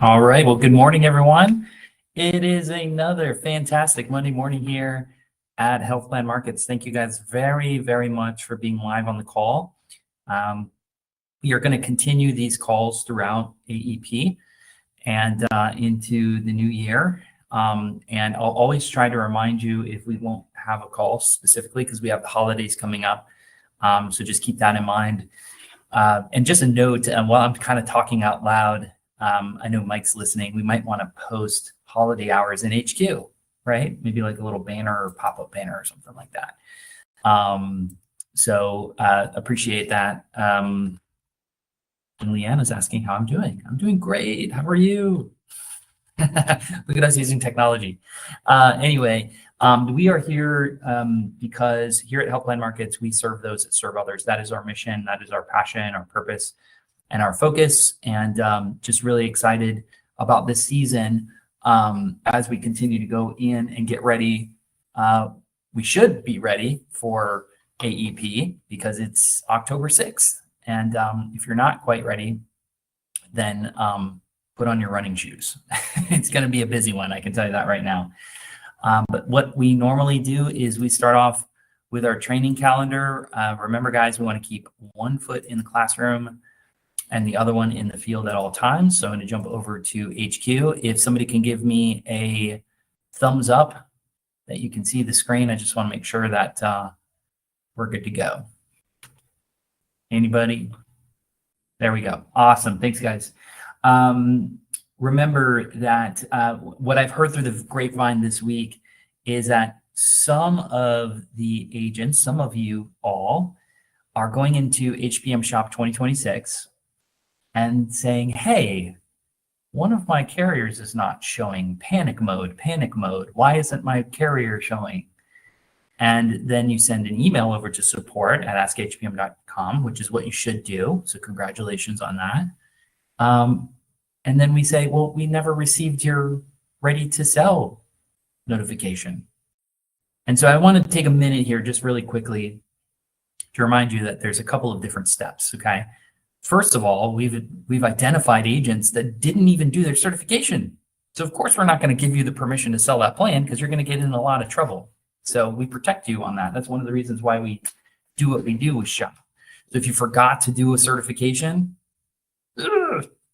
All right. Well, good morning, everyone. It is another fantastic Monday morning here at Health Plan Markets. Thank you guys very, very much for being live on the call. We are going to continue these calls throughout AEP and into the new year. And I'll always try to remind you if we won't have a call specifically because we have the holidays coming up. So just keep that in mind. And just a note, while I'm kind of talking out loud, I know Mike's listening. We might want to post holiday hours in HQ, right? Maybe like a little banner or pop-up banner or something like that. So appreciate that. And Leanna's asking how I'm doing. I'm doing great. How are you? Look at us using technology. Anyway, we are here because here at Health Plan Markets, we serve those that serve others. That is our mission. That is our passion, our purpose, and our focus. And just really excited about this season as we continue to go in and get ready. We should be ready for AEP because it's October 6th. And if you're not quite ready, then put on your running shoes. It's going to be a busy one, I can tell you that right now. But what we normally do is we start off with our training calendar. Remember, guys, we want to keep one foot in the classroom and the other one in the field at all times. So I'm going to jump over to HQ. If somebody can give me a thumbs up that you can see the screen, I just want to make sure that we're good to go. Anybody? There we go. Awesome. Thanks, guys. Remember that what I've heard through the grapevine this week is that some of the agents, some of you all, are going into HPM Shop 2026 and saying, hey, one of my carriers is not showing panic mode. Why isn't my carrier showing? And then you send an email over to support@askhpm.com, which is what you should do. So congratulations on that. And then we say, well, we never received your ready to sell notification. And so I want to take a minute here just really quickly to remind you that there's a couple of different steps, okay? First of all, we've identified agents that didn't even do their certification. So of course, we're not going to give you the permission to sell that plan because you're going to get in a lot of trouble. So we protect you on that. That's one of the reasons why we do what we do with Shop. So if you forgot to do a certification,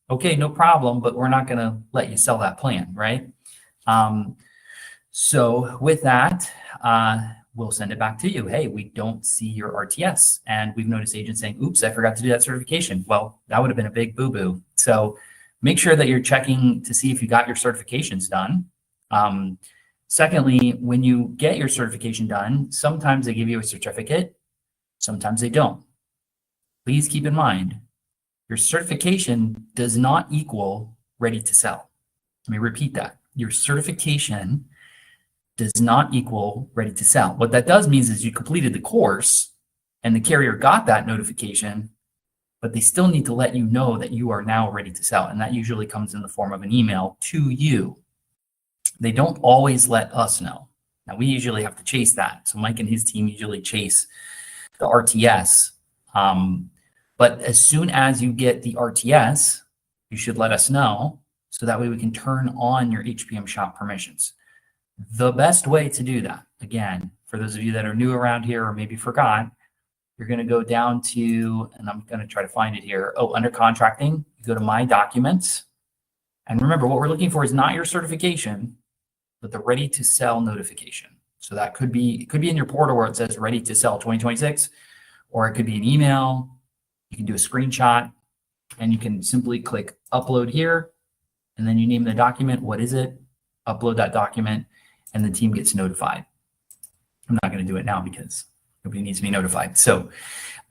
okay, no problem, but we're not going to let you sell that plan, right? So with that, we'll send it back to you. Hey, we don't see your RTS. And we've noticed agents saying, oops, I forgot to do that certification. Well, that would have been a big boo-boo. So make sure that you're checking to see if you got your certifications done. Secondly, when you get your certification done, sometimes they give you a certificate, sometimes they don't. Please keep in mind, your certification does not equal ready to sell. Let me repeat that. Your certification does not equal ready to sell. What that does means is you completed the course and the carrier got that notification, but they still need to let you know that you are now ready to sell. And that usually comes in the form of an email to you. They don't always let us know. Now we usually have to chase that. So Mike and his team usually chase the RTS. But as soon as you get the RTS, you should let us know so that way we can turn on your HPM Shop permissions. The best way to do that, again, for those of you that are new around here or maybe forgot, you're going to go down to, and I'm going to try to find it here. Oh, under contracting, you go to My Documents. And remember, what we're looking for is not your certification, but the ready to sell notification. So that could be in your portal where it says ready to sell 2026, or it could be an email. You can do a screenshot and you can simply click upload here. And then you name the document. What is it? Upload that document and the team gets notified. I'm not going to do it now because nobody needs to be notified. So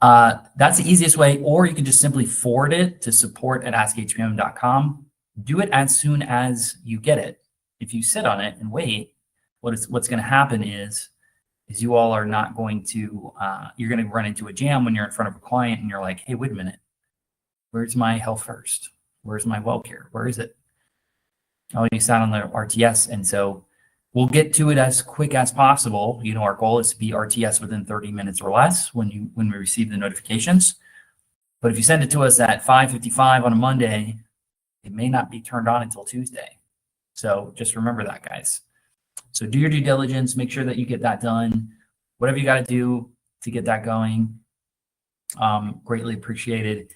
that's the easiest way, or you can just simply forward it to support@askhpm.com. Do it as soon as you get it. If you sit on it and wait, what's going to happen is you all are not going to, you're going to run into a jam when you're in front of a client and you're like, hey, wait a minute. Where's my health first? Where's my well care? Where is it? Oh, you sat on the RTS. And so we'll get to it as quick as possible. You know, our goal is to be RTS within 30 minutes or less when we receive the notifications. But if you send it to us at 5:55 on a Monday, it may not be turned on until Tuesday. So just remember that, guys. So do your due diligence, make sure that you get that done. Whatever you got to do to get that going, greatly appreciated.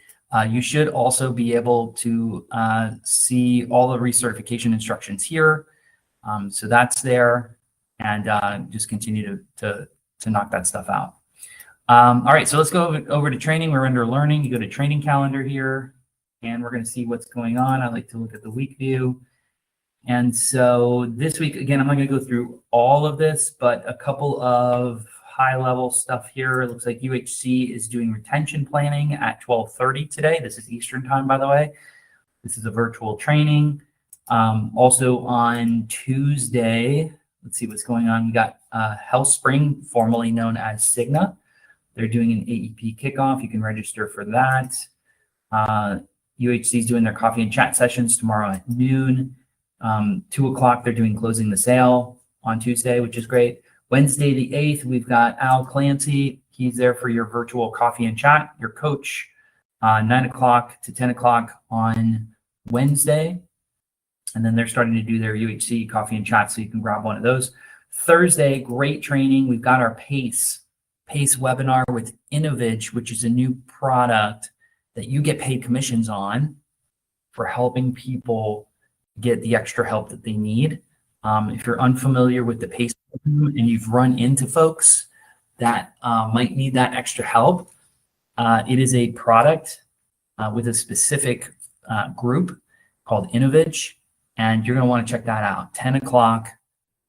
You should also be able to see all the recertification instructions here. So that's there, and just continue to knock that stuff out. All right, so let's go over to training. We're under learning. You go to training calendar here, and we're going to see what's going on. I like to look at the week view. And so this week, again, I'm not going to go through all of this, but a couple of high-level stuff here. It looks like UHC is doing retention planning at 12:30 today. This is Eastern time, by the way. This is a virtual training. Also on Tuesday, let's see what's going on. We got Health Spring, formerly known as Cigna. They're doing an AEP kickoff. You can register for that. UHC is doing their coffee and chat sessions tomorrow at noon. 2 o'clock, they're doing closing the sale on Tuesday, which is great. Wednesday, the 8th, we've got Al Clancy. He's there for your virtual coffee and chat, your coach, 9 o'clock to 10 o'clock on Wednesday. And then they're starting to do their UHC coffee and chat, so you can grab one of those. Thursday, great training. We've got our PACE webinar with Innovage, which is a new product that you get paid commissions on for helping people get the extra help that they need. If you're unfamiliar with the PACE program and you've run into folks that might need that extra help, it is a product with a specific group called Innovage, and you're going to want to check that out. 10 o'clock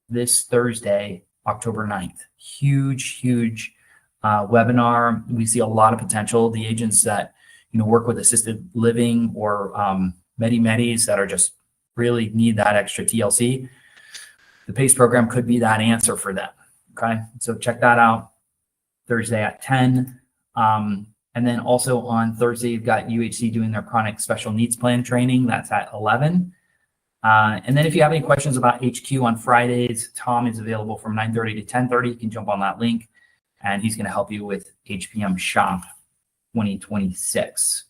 this Thursday, October 9th. Huge webinar. We see a lot of potential. The agents that work with assisted living or Medi-Medis that are just really need that extra TLC, the PACE program could be that answer for them. Okay, so check that out Thursday at 10. And then also on Thursday, you've got UHC doing their chronic special needs plan training. That's at 11. And then if you have any questions about HQ on Fridays, Tom is available from 9:30 to 10:30. You can jump on that link, and he's going to help you with HPM Shop 2026.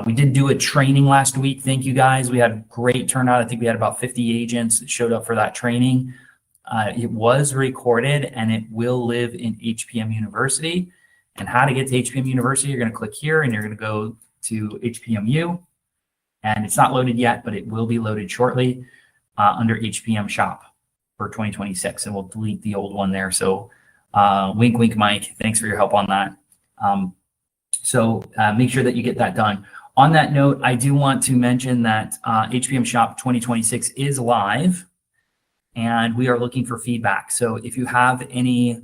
We did do a training last week. Thank you, guys. We had great turnout. I think we had about 50 agents that showed up for that training. It was recorded, and it will live in HPM University. And how to get to HPM University, you're going to click here, and you're going to go to HPMU. And it's not loaded yet, but it will be loaded shortly under HPM Shop for 2026. And we'll delete the old one there. So wink, wink, Mike. Thanks for your help on that. So make sure that you get that done. On that note, I do want to mention that HPM Shop 2026 is live, and we are looking for feedback. So if you have any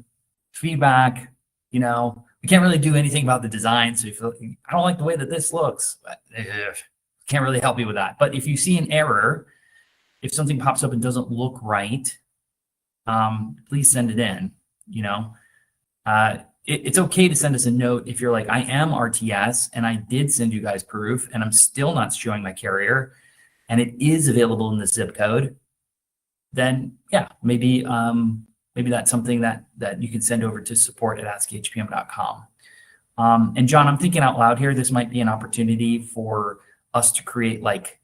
feedback, we can't really do anything about the design. So if I don't like the way that this looks, can't really help you with that. But if you see an error, if something pops up and doesn't look right, please send it in. It's okay to send us a note if you're like, I am RTS and I did send you guys proof and I'm still not showing my carrier and it is available in the zip code. Then yeah, maybe that's something that you can send over to support@askhpm.com. And John, I'm thinking out loud here. This might be an opportunity for us to create like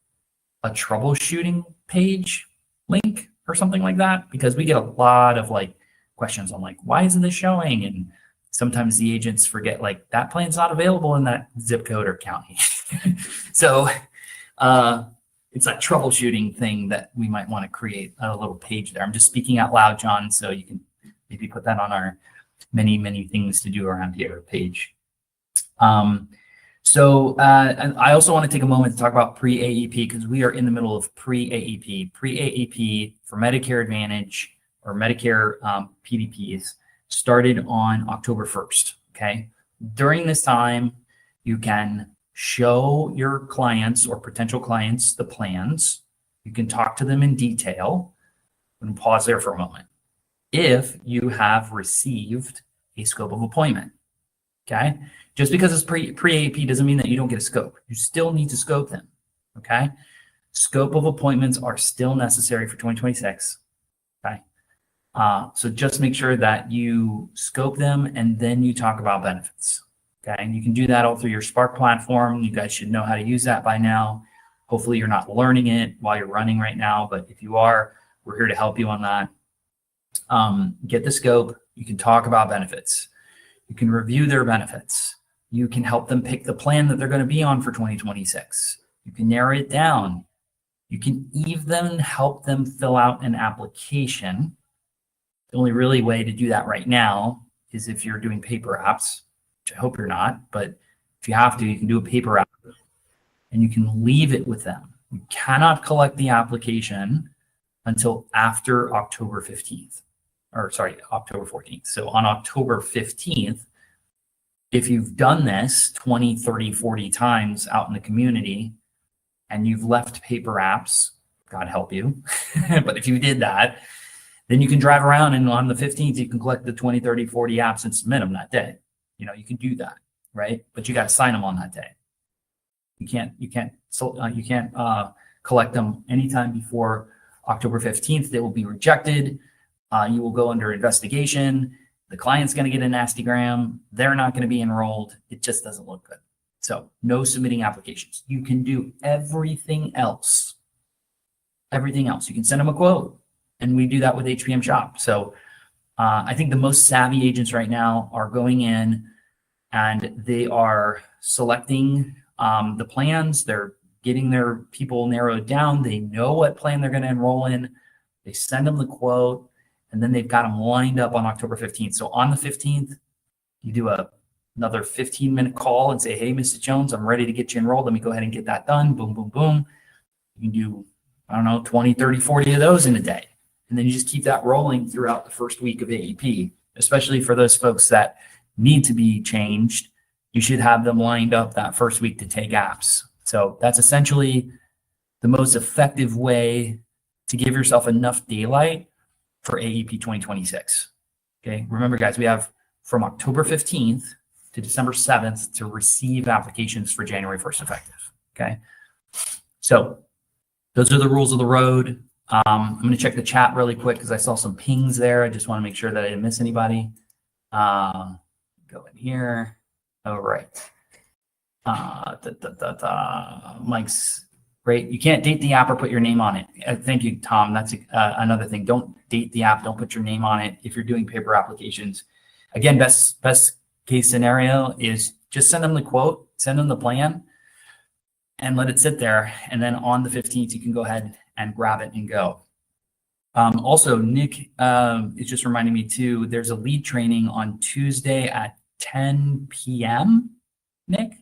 a troubleshooting page link or something like that, because we get a lot of like questions on like, why isn't this showing? And sometimes the agents forget like that plan's not available in that zip code or county. So it's that troubleshooting thing that we might want to create a little page there. I'm just speaking out loud, John, so you can maybe put that on our many things to do around here page. And I also want to take a moment to talk about pre-AEP, because we are in the middle of pre-AEP. Pre-AEP for Medicare Advantage or Medicare PDPs started on October 1st, okay? During this time, you can show your clients or potential clients the plans. You can talk to them in detail. And pause there for a moment. If you have received a scope of appointment, okay? Just because it's pre-AEP doesn't mean that you don't get a scope. You still need to scope them, okay? Scope of appointments are still necessary for 2026, okay? So just make sure that you scope them and then you talk about benefits, okay? And you can do that all through your Spark platform. You guys should know how to use that by now. Hopefully you're not learning it while you're running right now, but if you are, we're here to help you on that. Get the scope. You can talk about benefits. You can review their benefits. You can help them pick the plan that they're going to be on for 2026. You can narrow it down. You can even help them fill out an application. The only really way to do that right now is if you're doing paper apps, which I hope you're not, but if you have to, you can do a paper app and you can leave it with them. You cannot collect the application until after October 15th, or sorry, October 14th. So on October 15th, if you've done this 20, 30, 40 times out in the community and you've left paper apps, God help you, but if you did that, then you can drive around and on the 15th, you can collect the 20, 30, 40 apps and submit them that day. You know, you can do that, right? But you got to sign them on that day. You can't collect them anytime before October 15th. They will be rejected. You will go under investigation. The client's going to get a nasty gram. They're not going to be enrolled. It just doesn't look good. So no submitting applications. You can do everything else. Everything else. You can send them a quote. And we do that with HPM Shop. So I think the most savvy agents right now are going in and they are selecting the plans. They're getting their people narrowed down. They know what plan they're going to enroll in. They send them the quote, and then they've got them lined up on October 15th. So on the 15th, you do another 15-minute call and say, hey, Mrs. Jones, I'm ready to get you enrolled. Let me go ahead and get that done. Boom, boom, boom. You can do, I don't know, 20, 30, 40 of those in a day. And then you just keep that rolling throughout the first week of AEP, especially for those folks that need to be changed. You should have them lined up that first week to take apps. So that's essentially the most effective way to give yourself enough daylight for AEP 2026. Okay. Remember, guys, we have from October 15th to December 7th to receive applications for January 1st effective. Okay. So those are the rules of the road. I'm going to check the chat really quick because I saw some pings there. I just want to make sure that I didn't miss anybody. Go in here. All right. Mike's great. You can't date the app or put your name on it. Thank you, Tom. That's another thing. Don't date the app. Don't put your name on it if you're doing paper applications. Again, best case scenario is just send them the quote, send them the plan, and let it sit there. And then on the 15th, you can go ahead and grab it and go. Also, Nick is just reminding me too, there's a lead training on Tuesday at 10 p.m. Nick,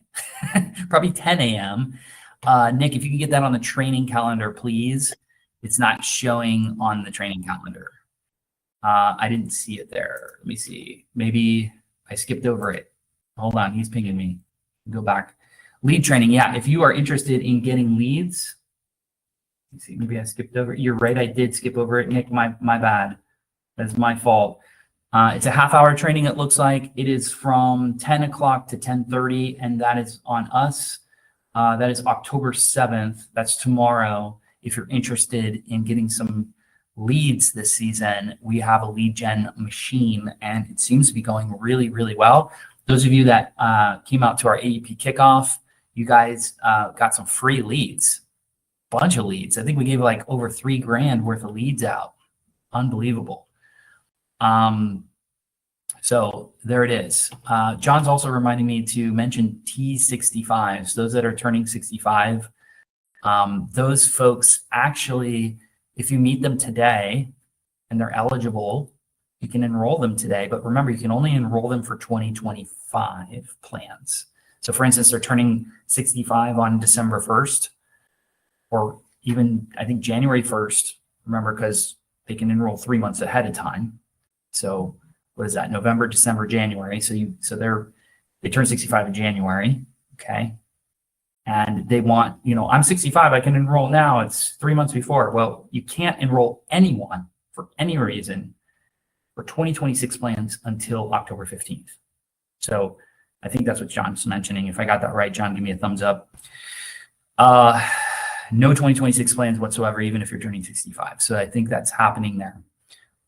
probably 10 a.m. Nick, if you can get that on the training calendar, please. It's not showing on the training calendar. I didn't see it there. Let me see. Maybe I skipped over it. Hold on, he's pinging me. Go back. Lead training. Yeah, if you are interested in getting leads, let's see, maybe I skipped over it. You're right, I did skip over it, Nick. My bad. That's my fault. It's a half-hour training, it looks like. It is from 10 o'clock to 10:30, and that is on us. That is October 7th. That's tomorrow. If you're interested in getting some leads this season, we have a lead gen machine, and it seems to be going really, really well. Those of you that came out to our AEP kickoff, you guys got some free leads, bunch of leads. I think we gave like over $3,000 worth of leads out. Unbelievable. So there it is. John's also reminding me to mention T65s, those that are turning 65. Those folks actually, if you meet them today and they're eligible, you can enroll them today. But remember, you can only enroll them for 2025 plans. So for instance, they're turning 65 on December 1st, or even I think January 1st, remember, because they can enroll 3 months ahead of time. So what is that? November, December, January. So they turn 65 in January. Okay. And they want, I'm 65, I can enroll now. It's 3 months before. Well, you can't enroll anyone for any reason for 2026 plans until October 15th. So I think that's what John's mentioning. If I got that right, John, give me a thumbs up. No 2026 plans whatsoever, even if you're turning 65. So I think that's happening there.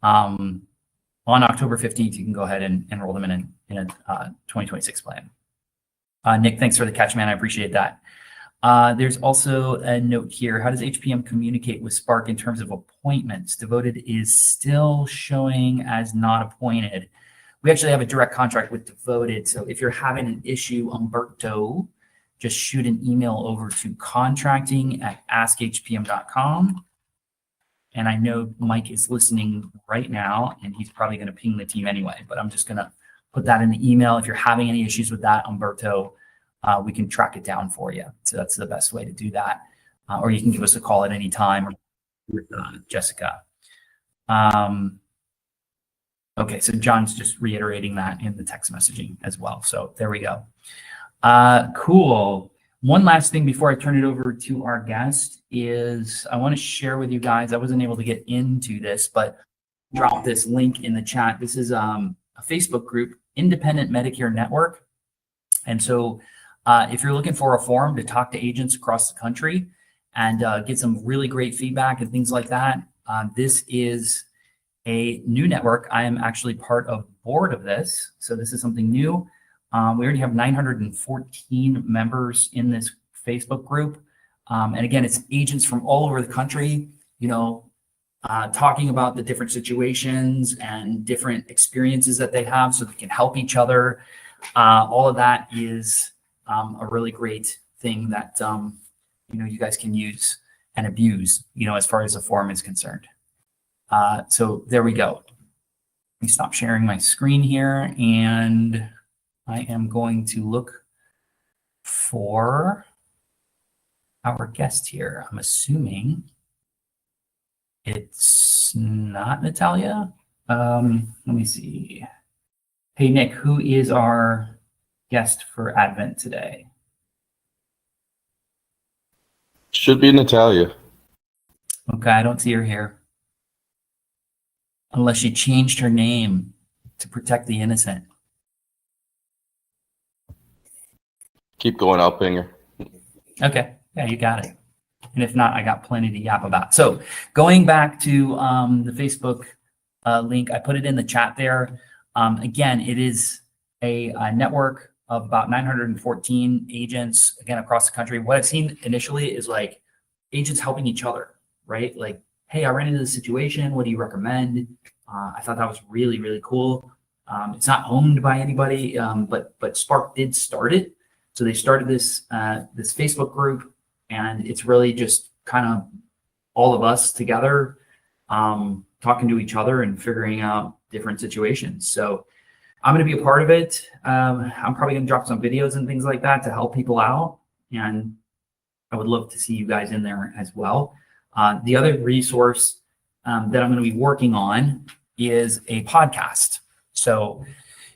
On October 15th, you can go ahead and enroll them in a 2026 plan. Nick, thanks for the catch, man. I appreciate that. There's also a note here. How does HPM communicate with Spark in terms of appointments? Devoted is still showing as not appointed. We actually have a direct contract with Devoted. So if you're having an issue, Umberto, just shoot an email over to contracting@askhpm.com. And I know Mike is listening right now, and he's probably going to ping the team anyway, but I'm just going to put that in the email. If you're having any issues with that, Umberto, we can track it down for you. So that's the best way to do that. Or you can give us a call at any time with Jessica. Okay, so John's just reiterating that in the text messaging as well. So there we go. Cool. One last thing before I turn it over to our guest is I want to share with you guys, I wasn't able to get into this, but drop this link in the chat. This is a Facebook group, Independent Medicare Network. And so if you're looking for a forum to talk to agents across the country and get some really great feedback and things like that, this is a new network. I am actually part of the board of this. So this is something new. We already have 914 members in this Facebook group. And again, it's agents from all over the country, talking about the different situations and different experiences that they have so they can help each other. All of that is a really great thing that, you guys can use and abuse, as far as the forum is concerned. So there we go. Let me stop sharing my screen here, and I am going to look for our guest here. I'm assuming it's not Natalia. Let me see. Hey, Nick, who is our guest for Advent today? Should be Natalia. Okay, I don't see her here. Unless she changed her name to protect the innocent. Keep going, I'll ping her. Okay, yeah, you got it. And if not, I got plenty to yap about. So going back to the Facebook link, I put it in the chat there. Again, it is a network of about 914 agents, again, across the country. What I've seen initially is like agents helping each other, right? Like, hey, I ran into this situation. What do you recommend? I thought that was really, really cool. It's not owned by anybody, but Spark did start it. So they started this Facebook group, and it's really just kind of all of us together talking to each other and figuring out different situations. So I'm going to be a part of it. I'm probably going to drop some videos and things like that to help people out. And I would love to see you guys in there as well. The other resource that I'm going to be working on is a podcast. So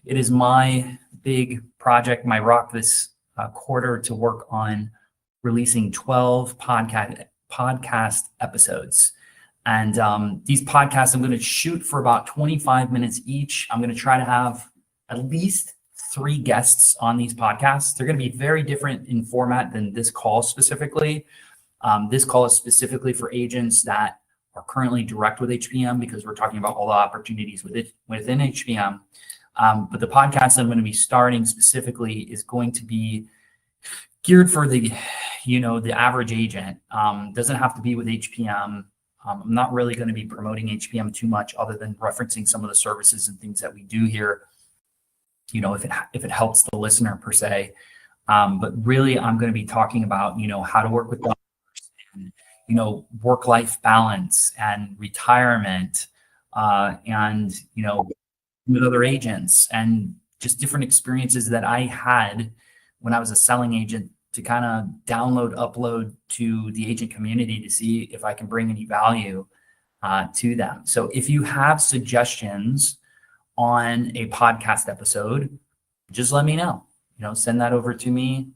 it is my big project, my rock this quarter, to work on releasing 12 podcast episodes. And these podcasts, I'm going to shoot for about 25 minutes each. I'm going to try to have at least 3 guests on these podcasts. They're going to be very different in format than this call specifically. This call is specifically for agents that are currently direct with HPM, because we're talking about all the opportunities within HPM. But the podcast I'm going to be starting specifically is going to be geared for the average agent. Doesn't have to be with HPM. I'm not really going to be promoting HPM too much, other than referencing some of the services and things that we do here, if it helps the listener per se. But really, I'm going to be talking about, how to work with doctors, and, work-life balance and retirement, and, with other agents, and just different experiences that I had when I was a selling agent, to kind of download, upload to the agent community to see if I can bring any value to them. So if you have suggestions on a podcast episode, just let me know. Send that over to me.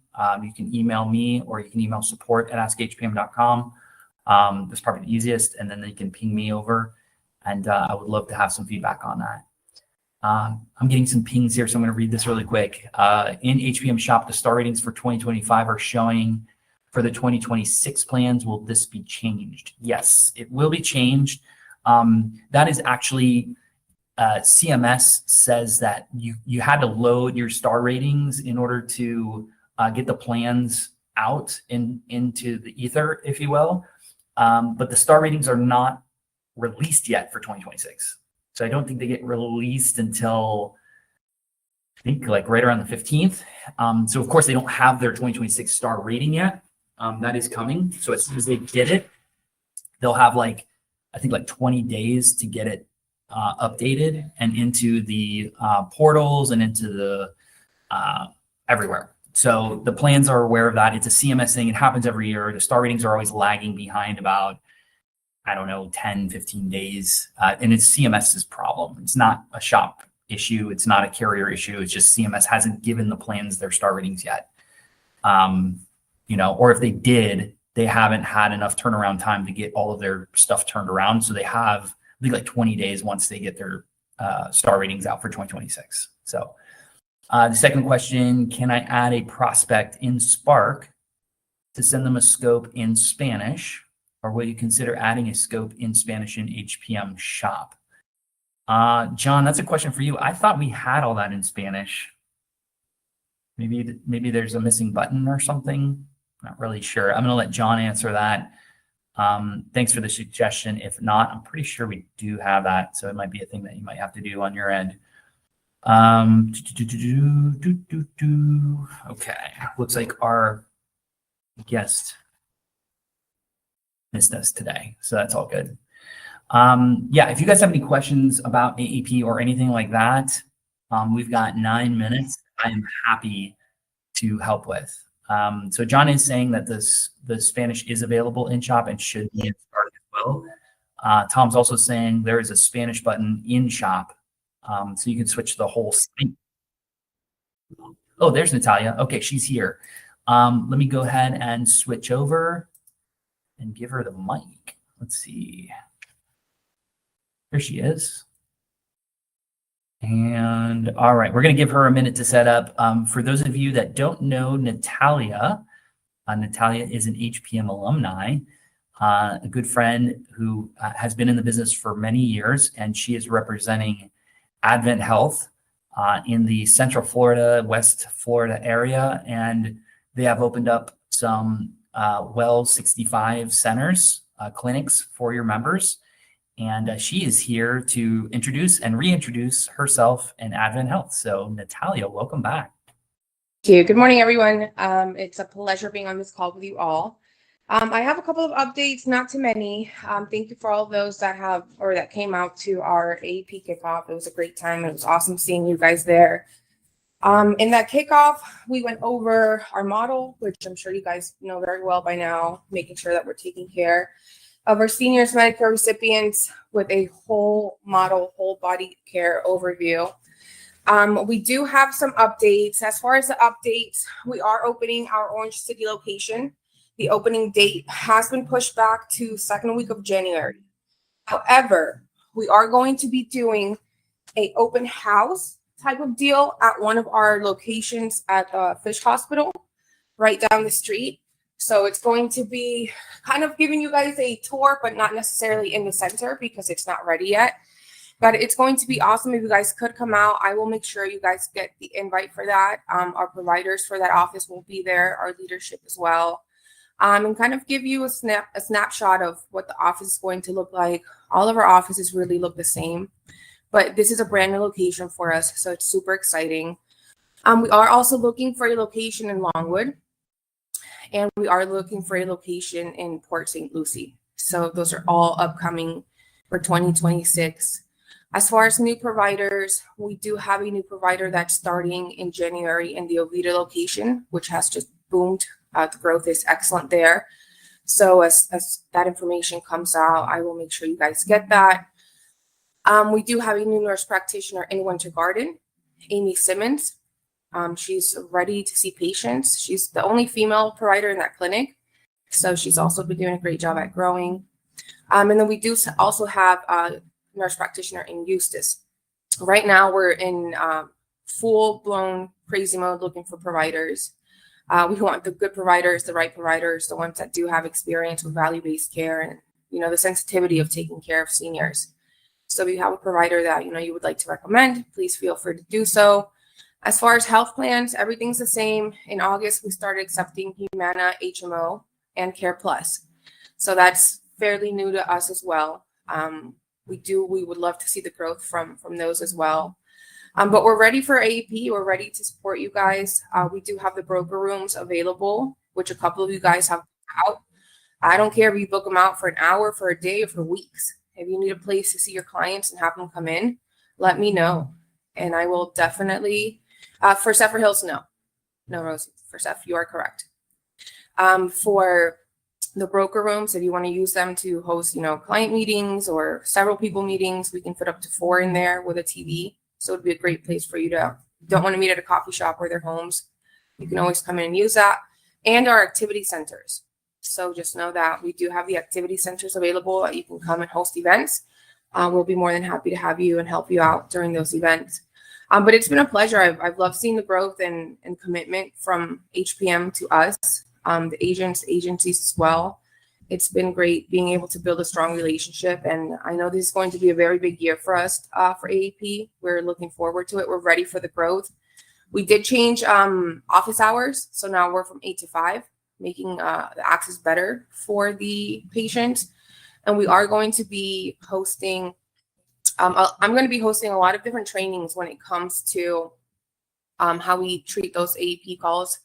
You can email me, or you can email support@askhpm.com. That's probably the easiest. And then you can ping me over, and I would love to have some feedback on that. I'm getting some pings here, so I'm going to read this really quick. In HPM Shop, the star ratings for 2025 are showing. For the 2026 plans, will this be changed? Yes, it will be changed. That is actually, CMS says that you had to load your star ratings in order to get the plans out into the ether, if you will. But the star ratings are not released yet for 2026. So I don't think they get released until I think like right around the 15th. So of course they don't have their 2026 star rating yet. That is coming. So as soon as they get it, they'll have like, I think like 20 days to get it updated and into the portals and into the everywhere. So the plans are aware of that. It's a CMS thing. It happens every year. The star ratings are always lagging behind about, I don't know, 10, 15 days. And it's CMS's problem. It's not a shop issue. It's not a carrier issue. It's just CMS hasn't given the plans their star ratings yet. Or if they did, they haven't had enough turnaround time to get all of their stuff turned around. So they have, I think, like 20 days once they get their star ratings out for 2026. So the second question, can I add a prospect in Spark to send them a scope in Spanish, or will you consider adding a scope in Spanish in HPM shop? John, that's a question for you. I thought we had all that in Spanish. Maybe there's a missing button or something. Not really sure. I'm going to let John answer that. Thanks for the suggestion. If not, I'm pretty sure we do have that. So it might be a thing that you might have to do on your end. Okay. Looks like our guest missed us today. So that's all good. Yeah, if you guys have any questions about AAP or anything like that, we've got 9 minutes. I am happy to help with. So John is saying that the Spanish is available in shop and should be in Spark as well. Tom's also saying there is a Spanish button in shop, so you can switch the whole site. Oh, there's Natalia. Okay, she's here. Let me go ahead and switch over and give her the mic. Let's see. There she is. And all right, we're going to give her a minute to set up. For those of you that don't know Natalia, Natalia is an HPM alumni, a good friend who has been in the business for many years, and she is representing Advent Health in the Central Florida, West Florida area, and they have opened up some Well 65 centers, clinics for your members. And she is here to introduce and reintroduce herself and Advent Health. So Natalia, welcome back. Thank you. Good morning, everyone. It's a pleasure being on this call with you all. I have a couple of updates, not too many. Thank you for all of those that came out to our AAP kickoff. It was a great time. It was awesome seeing you guys there. In that kickoff, we went over our model, which I'm sure you guys know very well by now, making sure that we're taking care of our seniors Medicare recipients with a whole model, whole body care overview. We do have some updates. As far as the updates, we are opening our Orange City location. The opening date has been pushed back to second week of January. However, we are going to be doing an open house type of deal at one of our locations at Fish Hospital, right down the street. So it's going to be kind of giving you guys a tour, but not necessarily in the center because it's not ready yet. But it's going to be awesome if you guys could come out. I will make sure you guys get the invite for that. Our providers for that office will be there, our leadership as well. And kind of give you a snapshot of what the office is going to look like. All of our offices really look the same, but this is a brand new location for us, so it's super exciting. We are also looking for a location in Longwood. And we are looking for a location in Port St. Lucie. So those are all upcoming for 2026. As far as new providers, we do have a new provider that's starting in January in the Oviedo location, which has just boomed. The growth is excellent there. So as that information comes out, I will make sure you guys get that. We do have a new nurse practitioner in Winter Garden, Amy Simmons. She's ready to see patients. She's the only female provider in that clinic. So she's also been doing a great job at growing. And then we do also have a nurse practitioner in Eustis. Right now we're in full-blown crazy mode looking for providers. We want the good providers, the right providers, the ones that do have experience with value-based care and, the sensitivity of taking care of seniors. So if you have a provider that, you would like to recommend, please feel free to do so. As far as health plans, everything's the same. In August, we started accepting Humana, HMO, and Care Plus. So that's fairly new to us as well. We would love to see the growth from those as well. But we're ready for AEP. We're ready to support you guys. We do have the broker rooms available, which a couple of you guys have out. I don't care if you book them out for an hour, for a day, or for weeks. If you need a place to see your clients and have them come in, let me know. And I will definitely, for Zephyr Hills, no, Rosie, for Zephyr, you are correct. For the broker rooms, if you want to use them to host, client meetings or several people meetings, we can fit up to 4 in there with a TV. So it'd be a great place for you to, don't want to meet at a coffee shop or their homes. You can always come in and use that. And our activity centers. So just know that we do have the activity centers available that you can come and host events. We'll be more than happy to have you and help you out during those events. But it's been a pleasure. I've loved seeing the growth and commitment from HPM to us, the agencies as well. It's been great being able to build a strong relationship. And I know this is going to be a very big year for us for AEP. We're looking forward to it. We're ready for the growth. We did change office hours. So now we're from 8 to 5, making the access better for the patient. And we are going to be hosting, I'm going to be hosting a lot of different trainings when it comes to how we treat those AEP calls.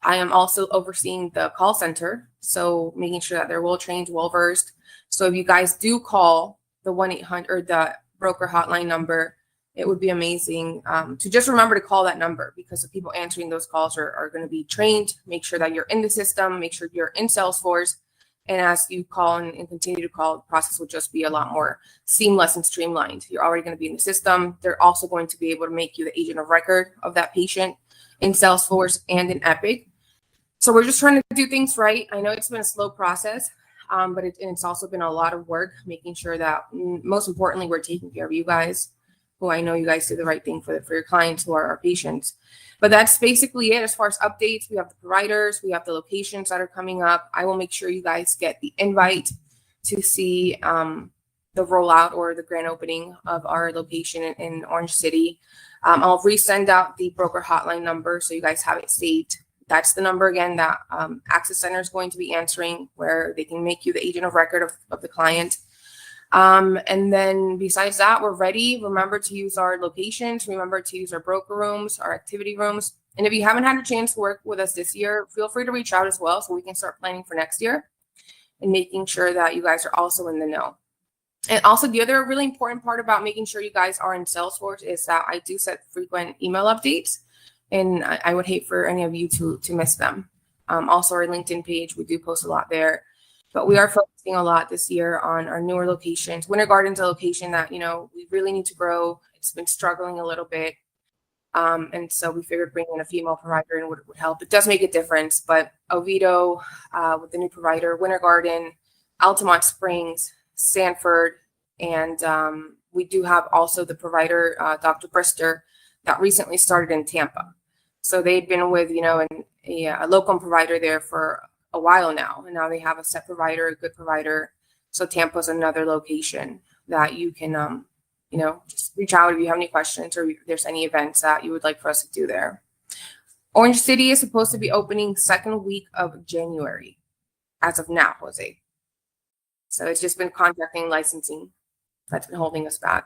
I am also overseeing the call center, so making sure that they're well trained, well versed. So if you guys do call the 1-800 or the broker hotline number, it would be amazing to just remember to call that number, because the people answering those calls are going to be trained. Make sure that you're in the system, make sure you're in Salesforce. And as you call and continue to call, the process will just be a lot more seamless and streamlined. You're already going to be in the system. They're also going to be able to make you the agent of record of that patient in Salesforce and in Epic. So we're just trying to do things right. I know it's been a slow process, but it's also been a lot of work, making sure that most importantly, we're taking care of you guys, who I know you guys do the right thing for your clients who are our patients. But that's basically it as far as updates. We have the providers, we have the locations that are coming up. I will make sure you guys get the invite to see the rollout or the grand opening of our location in Orange City. I'll resend out the broker hotline number so you guys have it saved. That's the number again that Access Center is going to be answering, where they can make you the agent of record of the client. And then besides that, we're ready. Remember to use our locations. Remember to use our broker rooms, our activity rooms. And if you haven't had a chance to work with us this year, feel free to reach out as well, so we can start planning for next year and making sure that you guys are also in the know. And also the other really important part about making sure you guys are in Salesforce is that I do set frequent email updates. And I would hate for any of you to miss them. Also, our LinkedIn page, we do post a lot there. But we are focusing a lot this year on our newer locations. Winter Garden's a location that, we really need to grow. It's been struggling a little bit. And so we figured bringing in a female provider in would help. It does make a difference. But Oviedo, with the new provider, Winter Garden, Altamont Springs, Sanford, and we do have also the provider, Dr. Brister, that recently started in Tampa. So they'd been with, a locum provider there for a while now. And now they have a set provider, a good provider. So Tampa's another location that you can, just reach out if you have any questions or if there's any events that you would like for us to do there. Orange City is supposed to be opening second week of January as of now, Jose. So it's just been contracting licensing that's been holding us back.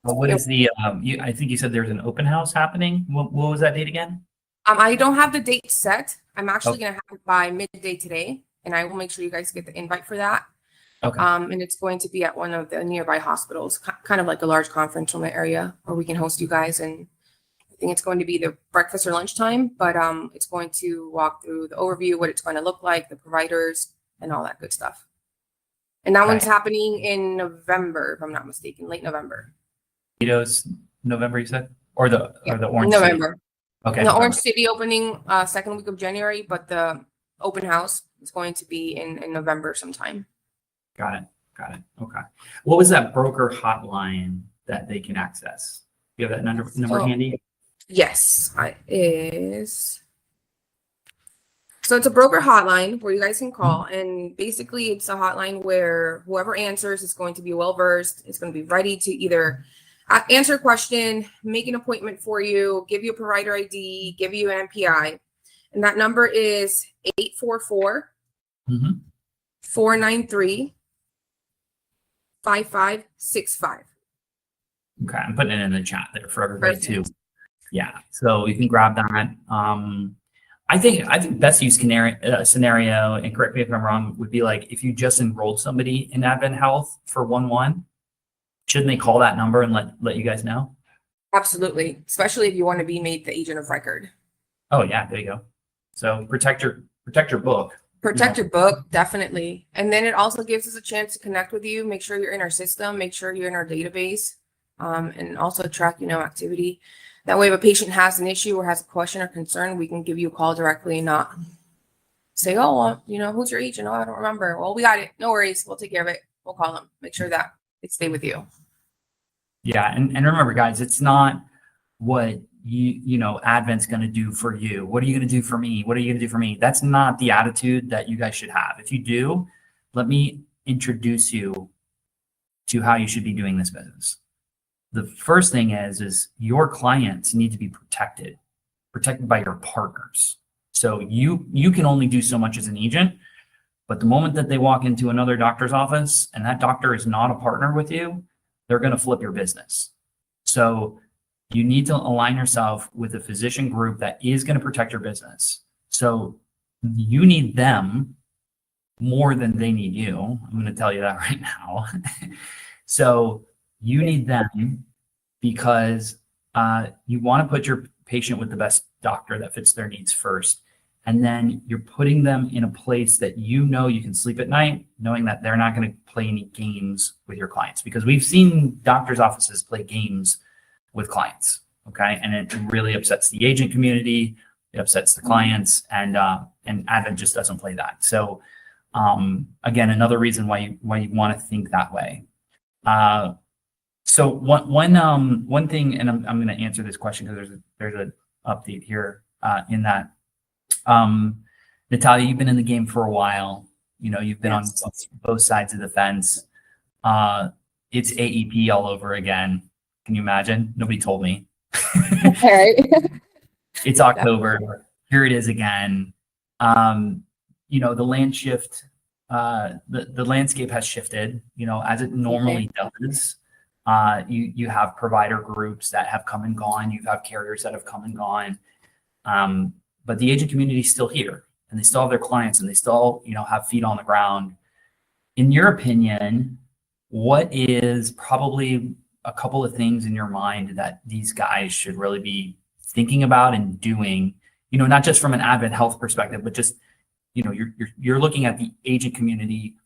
Well, what is the, I think you said there's an open house happening. What was that date again? I don't have the date set. I'm actually going to have it by midday today, and I will make sure you guys get the invite for that. Okay. And it's going to be at one of the nearby hospitals, kind of like a large conference room area where we can host you guys. And I think it's going to be the breakfast or lunchtime, but it's going to walk through the overview, what it's going to look like, the providers, and all that good stuff. And that one's happening in November, if I'm not mistaken, late November. Oviedo's November, you said? Or the Orange November. City? Okay. The Orange City opening second week of January, but the open house is going to be in November sometime. Got it. Okay. What was that broker hotline that they can access? You have that number handy? Yes, it is. So it's a broker hotline where you guys can call, and basically it's a hotline where whoever answers is going to be well versed. It's going to be ready to either answer a question, make an appointment for you, give you a provider ID, give you an MPI. And that number is 844 Mhm. 493 5565. Okay, I'm putting it in the chat there for everybody too. Perfect. Yeah, so you can grab that. I think best use scenario, and correct me if I'm wrong, would be like if you just enrolled somebody in Advent Health for 1-1, shouldn't they call that number and let you guys know? Absolutely. Especially if you want to be made the agent of record. Oh yeah, there you go. So protect your book. Protect your book, definitely. And then it also gives us a chance to connect with you, make sure you're in our system, make sure you're in our database, and also track, activity. That way, if a patient has an issue or has a question or concern, we can give you a call directly and not say, oh, well, who's your agent? Oh, I don't remember. Well, we got it. No worries. We'll take care of it. We'll call them. Make sure that they stay with you. Yeah, and remember, guys, it's not what Advent's going to do for you. What are you going to do for me? What are you going to do for me? That's not the attitude that you guys should have. If you do, let me introduce you to how you should be doing this business. The first thing is your clients need to be protected by your partners. So you can only do so much as an agent, but the moment that they walk into another doctor's office and that doctor is not a partner with you, they're going to flip your business. So you need to align yourself with a physician group that is going to protect your business. So you need them more than they need you. I'm going to tell you that right now. So you need them because you want to put your patient with the best doctor that fits their needs first. And then you're putting them in a place that you can sleep at night, knowing that they're not going to play any games with your clients. Because we've seen doctors' offices play games with clients, okay? And it really upsets the agent community, it upsets the clients, and Advent just doesn't play that. So again, another reason why you want to think that way. So one thing, and I'm going to answer this question because there's an update here in that. Natalia, you've been in the game for a while. You've been on both sides of the fence. It's AEP all over again. Can you imagine? Nobody told me. All right. It's October. Here it is again. The land shift, the landscape has shifted, as it normally does. You have provider groups that have come and gone. You have carriers that have come and gone. But the agent community is still here, and they still have their clients, and they still, have feet on the ground. In your opinion, what is probably a couple of things in your mind that these guys should really be thinking about and doing, not just from an Advent Health perspective, but just, you're looking at the agent community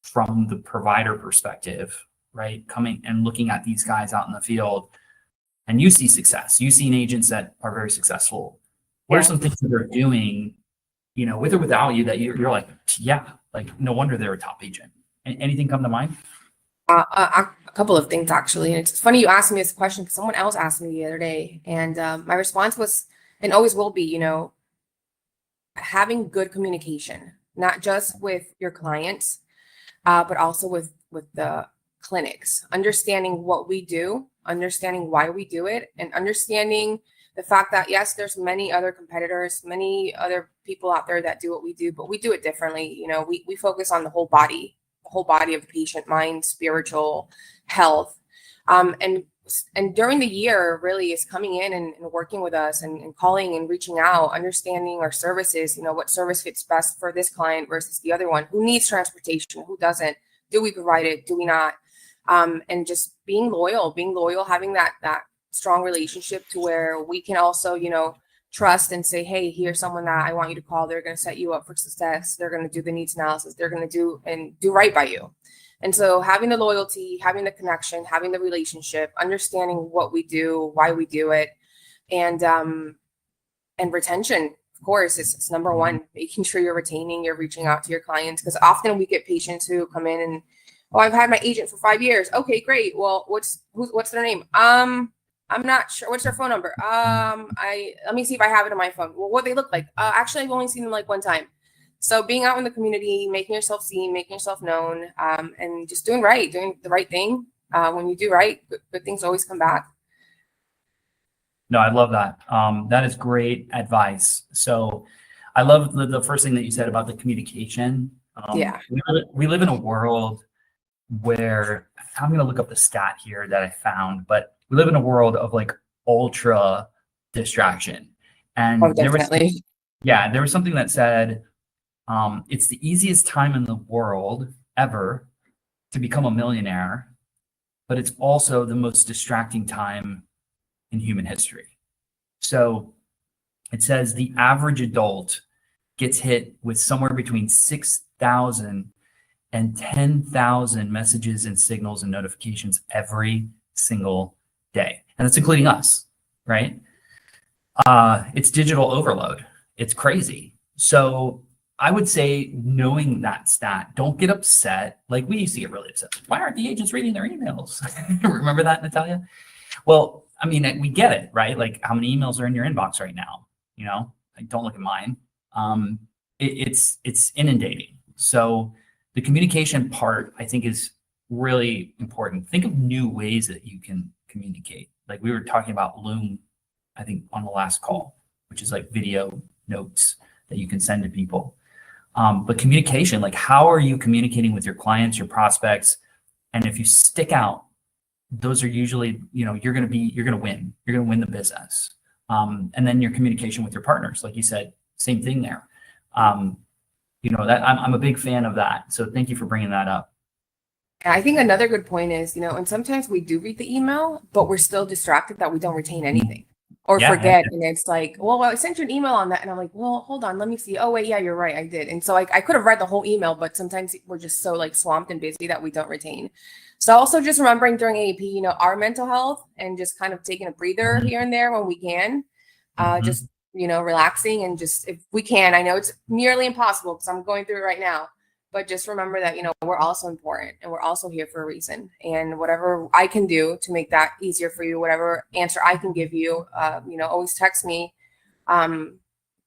from the provider perspective, right? Coming and looking at these guys out in the field, and you see success. You've seen agents that are very successful. What are some things that they're doing, with or without you that you're like, yeah, like no wonder they're a top agent? Anything come to mind? A couple of things, actually. And it's funny you asked me this question because someone else asked me the other day. And my response was, and always will be, having good communication, not just with your clients, but also with the clinics, understanding what we do, understanding why we do it, and understanding the fact that, yes, there's many other competitors, many other people out there that do what we do, but we do it differently. We focus on the whole body of the patient, mind, spiritual health. And during the year really is coming in and working with us and calling and reaching out, understanding our services, what service fits best for this client versus the other one, who needs transportation, who doesn't, do we provide it, do we not? And just being loyal, having that strong relationship to where we can also, trust and say, hey, here's someone that I want you to call. They're going to set you up for success. They're going to do the needs analysis. They're going to do right by you. And so having the loyalty, having the connection, having the relationship, understanding what we do, why we do it, and retention, of course, it's number one, making sure you're retaining, you're reaching out to your clients. Because often we get patients who come in and, oh, I've had my agent for 5 years. Okay, great. Well, what's their name? I'm not sure. What's their phone number? Let me see if I have it on my phone. Well, what they look like? Actually, I've only seen them like one time. So being out in the community, making yourself seen, making yourself known, and just doing the right thing. when you do right, good things always come back. No, I love that. That is great advice. So I love the first thing that you said about the communication. Yeah. We live in a world where I'm going to look up the stat here that I found, but we live in a world of like ultra distraction. And Oh, definitely. there was something that said, it's the easiest time in the world ever to become a millionaire, but it's also the most distracting time in human history. So it says the average adult gets hit with somewhere between 6,000 and 10,000 messages and signals and notifications every single day. And that's including us, right? It's digital overload. It's crazy. So I would say, knowing that stat, don't get upset. Like we used to get really upset. Why aren't the agents reading their emails? Remember that, Natalia? Well, I mean, we get it, right? Like, how many emails are in your inbox right now? You know, like, don't look at mine. It's inundating. So the communication part, I think, is really important. Think of new ways that you can communicate. Like we were talking about Loom, I think, on the last call, which is like video notes that you can send to people. But communication, like, how are you communicating with your clients, your prospects? And if you stick out, those are usually, you know, you're going to win. You're going to win the business. And then your communication with your partners, like you said, same thing there. You know, that I'm a big fan of that. So thank you for bringing that up. I think another good point is, you know, and sometimes we do read the email, but we're still distracted that we don't retain anything or forget. And it's like, well, I sent you an email on that. And I'm like, well, hold on, let me see. Oh, wait, yeah, you're right. I did. And so I could have read the whole email, but sometimes we're just so like swamped and busy that we don't retain. So also just remembering during AAP, you know, our mental health and just kind of taking a breather here and there when we can, just, you know, relaxing and just, if we can, I know it's nearly impossible because I'm going through it right now, but just remember that, you know, we're also important and we're also here for a reason. And whatever I can do to make that easier for you, whatever answer I can give you, you know, always text me.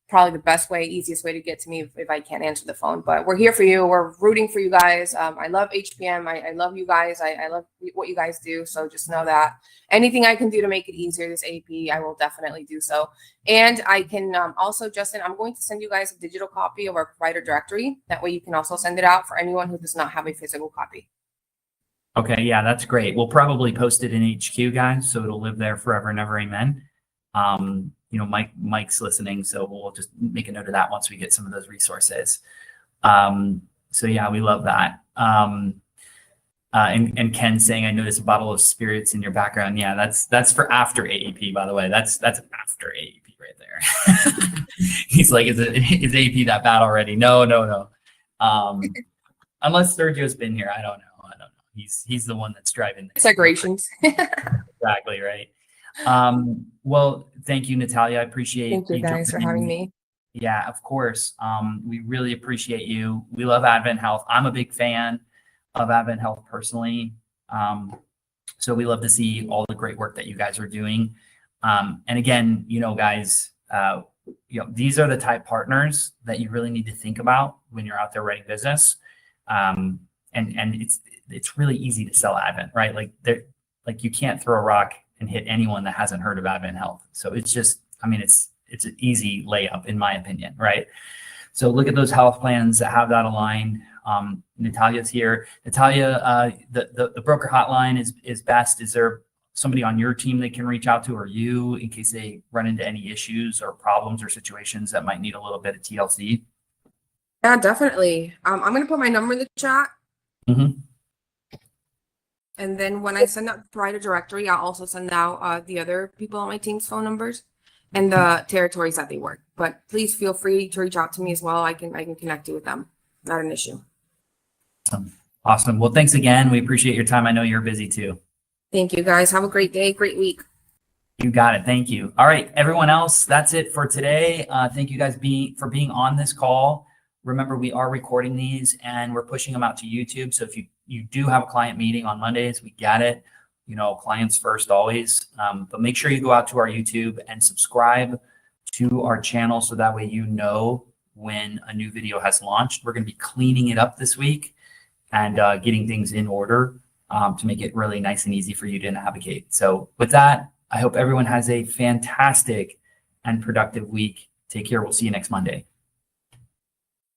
Probably the best way, easiest way to get to me if I can't answer the phone. But we're here for you. We're rooting for you guys. I love HPM. I love you guys. I love what you guys do. So just know that anything I can do to make it easier this AP, I will definitely do so. And I can also, Justin, I'm going to send you guys a digital copy of our provider directory. That way you can also send it out for anyone who does not have a physical copy. Okay, yeah, that's great. We'll probably post it in HQ, guys, so it'll live there forever and ever. Amen. You know, Mike's listening, so we'll just make a note of that once we get some of those resources. So yeah, we love that. And Ken saying, I noticed a bottle of spirits in your background. Yeah, that's for after AEP, by the way. That's after AEP right there. He's like, is AEP that bad already? No. Unless Sergio's been here, I don't know. He's the one that's driving. Segregations. Exactly right. Well, thank you, Natalia. I appreciate Thank you guys for having me. Yeah, of course. We really appreciate you. We love Advent Health. I'm a big fan of Advent Health personally. So we love to see all the great work that you guys are doing. And again, you know, guys, you know, these are the type partners that you really need to think about when you're out there writing business. And it's really easy to sell Advent, right? Like you can't throw a rock and hit anyone that hasn't heard of Advent Health. So it's just, I mean, it's an easy layup in my opinion, right? So look at those health plans that have that aligned. Natalia's here. Natalia, the broker hotline is best. Is there somebody on your team they can reach out to, or you, in case they run into any issues or problems or situations that might need a little bit of TLC? Yeah, definitely. I'm going to put my number in the chat. Mm-hmm. And then when I send out the provider directory, I'll also send out the other people on my team's phone numbers and the territories that they work. But please feel free to reach out to me as well. I can connect you with them. Not an issue. Awesome. Well, thanks again. We appreciate your time. I know you're busy too. Thank you guys. Have a great day, great week. You got it. Thank you. All right, everyone else, that's it for today. Thank you guys for being on this call. Remember, we are recording these and we're pushing them out to YouTube. So if you do have a client meeting on Mondays, we get it. You know, clients first always. But make sure you go out to our YouTube and subscribe to our channel so that way you know when a new video has launched. We're going to be cleaning it up this week and getting things in order. to make it really nice and easy for you to navigate. So with that, I hope everyone has a fantastic and productive week. Take care. We'll see you next Monday.